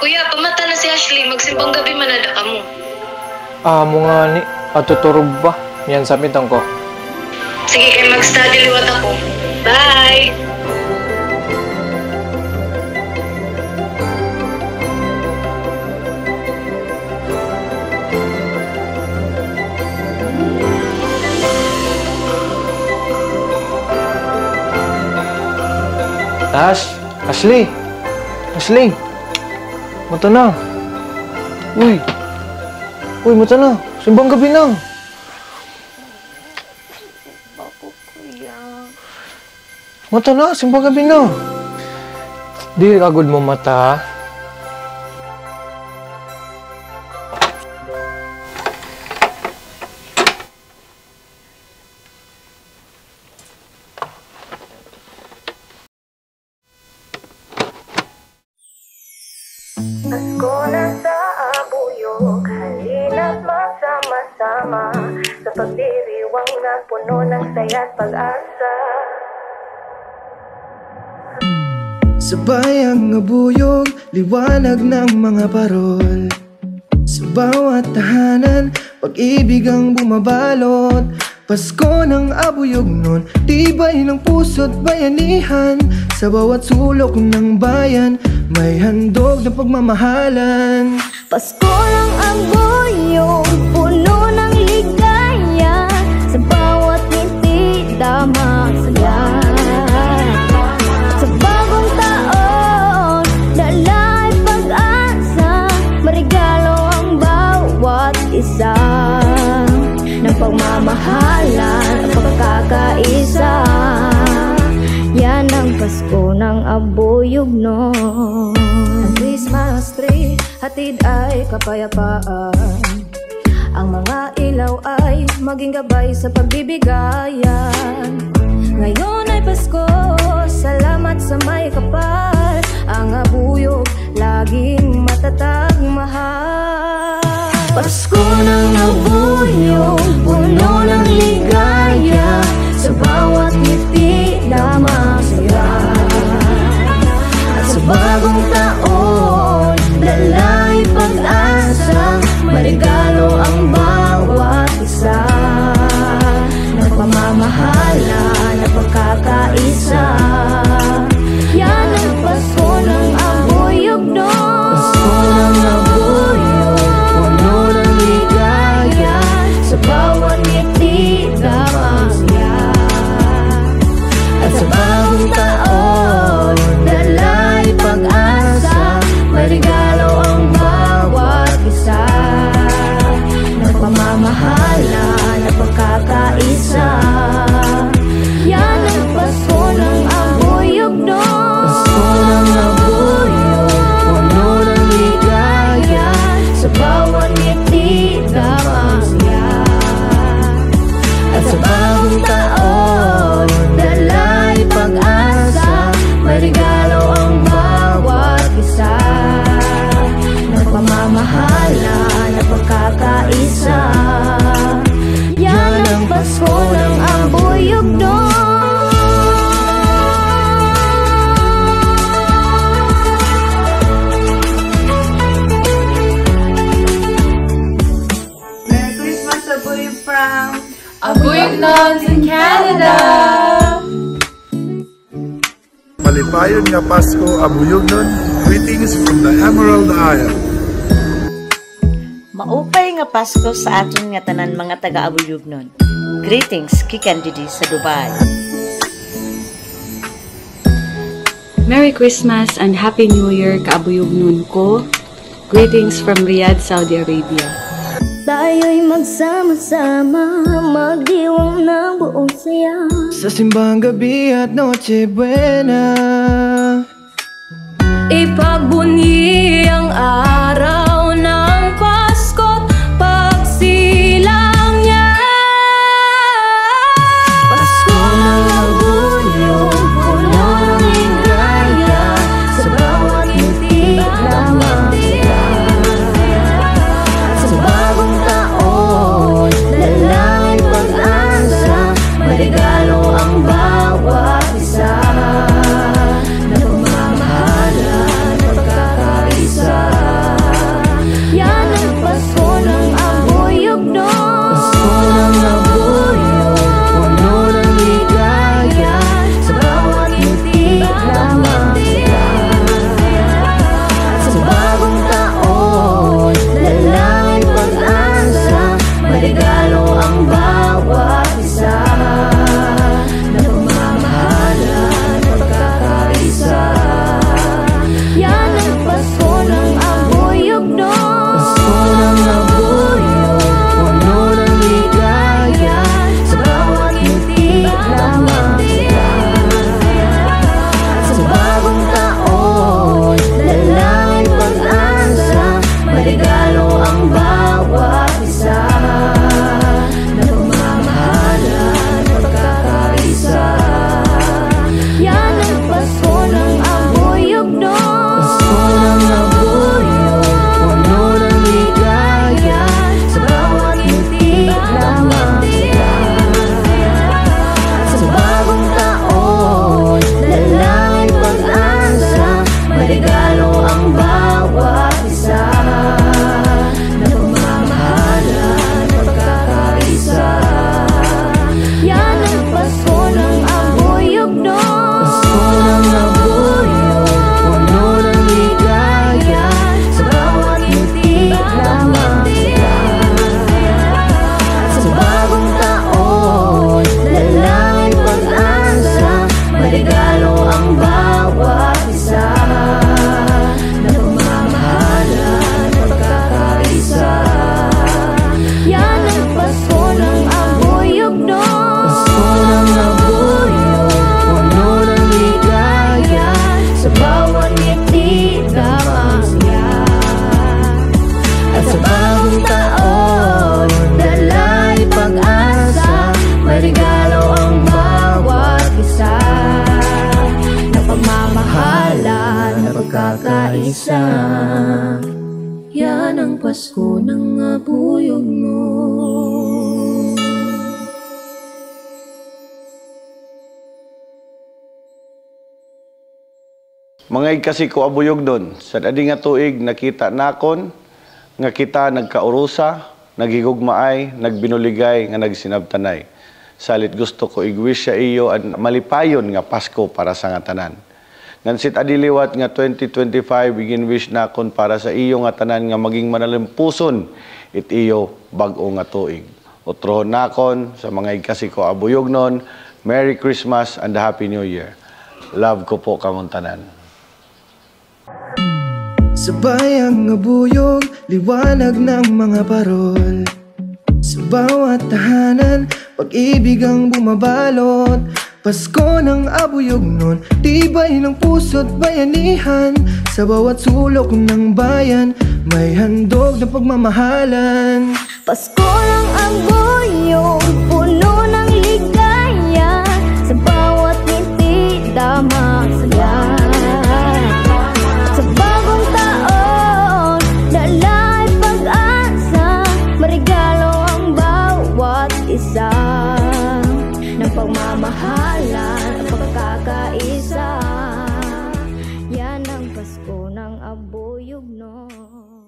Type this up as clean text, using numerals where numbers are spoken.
Kuya, pamata na si Ashley. Magsimpang gabi manada ka mo. Mo nga ni. Atuturog ba? Yan sa mitang ko. Sige, kayo mag-study liwat ako. Bye! Ashley! Ashley! Mata na! Uy! Uy, mata na! Simbang gabi na! Ako, kuya. Mata na! Simbang gabi na! Di kagod mo mata. Pasko na sa abuyog, halina't magsama-sama sa pagdiriwang na puno ng saya't pag-asa. Sa bayang abuyog, liwanag ng mga parol. Sa bawat tahanan, pag-ibig ang bumabalot. Pasko ng abuyog nun, tibay ng puso't bayanihan. Sa bawat sulok ng bayan, may handog ng pagmamahalan. Pasko ng abuyog, puno ng ligaya. Sa bawat ngiti, damang saya. Sa bagong taon, dala'y pag-asa. Marigalo ang bawat isa. Ng pagmamahalan at pagkakaisa. Yan ang Pasko ng abuyog nun. Ang Christmas tree, hatid ay kapayapaan. Ang mga ilaw ay maging gabay sa pagbibigayan. Ngayon ay Pasko, salamat sa may kapal. Ang abuyog, laging matatag mahal. Pasko ng abuyog, puno ng ligaya. Sa bawat ngiti, damang saya. At sa bagong taon, dala'y pag-asa. Marigalo ang bawat isa. Ng pamamahalan at pagkakaisa. Yan ang Pasko ng abuyog nun. Pasko ng abuyog, puno ng ligaya. Sa bawat ngiti, damang saya. At sa bagong taon, dala'y pag-asa. Marigalo ang bawat isa. Ng pamamahalan at pagkakaisa. Yan ang Pasko ng abuyog nun. Pasko ng abuyog, puno ng ligaya. Sa bawat ngiti, damang saya. At sa bagong taon, dala'y pag-asa. Marigalo ang bawat isa. Ng pamamahalan at pagkakaisa. Yan ang Pasko ng abuyog nun. Merry Christmas, Abuyog from Abuyog Nuns in Canada! Malipayon nga Pasko, abuyog nun. Greetings from the Emerald Isle. Maupay nga Pasko sa aton nga tanan mga taga-abuyog nun. Greetings, Kikan Didi sa Dubai. Merry Christmas and Happy New Year kaabuyog nun ko. Greetings from Riyadh, Saudi Arabia. Tayo'y magsama-sama, magdiwang ng buong saya. Sa simbang gabi at Noche Buena, Ipagbunyi ang araw ng Pasko't pagsilang niya. Pasko ng abuyog, puno ng ligaya. Sa bawat ngiti, damang saya. Sa bagong taon, dala'y pag-asa. Marigalo ang bawat isa. Na pagmamahalan at pagkakaisa. Yan ang Pasko ng abuyugnon. Mga igkasi ko abuyugnon, sa adi nga tuig nakita nakon, nga kita nagkaurusa, naghigugmaay, nagbinuligay, nga nagsinabtanay. Salit gusto ko i-wish sa iyo at malipayon nga Pasko para sa nga tanan. Ngansit adiliwat nga 2025 begin wish nakon para sa iyo nga tanan nga maging manalimpuson it iyo bag-o nga tuig. Utrohon nakon sa mga igkasi ko abuyugnon, Merry Christmas and Happy New Year. Love ko po kamong tanan. Sa bayang abuyog, liwanag ng mga parol. Sa bawat tahanan, pag-ibig ang bumabalot. Pasko ng abuyugnon, tibay ng puso't bayanihan. Sa bawat sulok ng bayan, may handog na pagmamahalan. Pasko ng abuyog, puno ng ligaya. Sa bawat ngiti, damang saya. Sa bagong taon, dala'y pag-asa. Marigalo ang bawat isa. Ng pagmamahalan, ang pagkakaisa. Yan ang Pasko ng abuyugnon.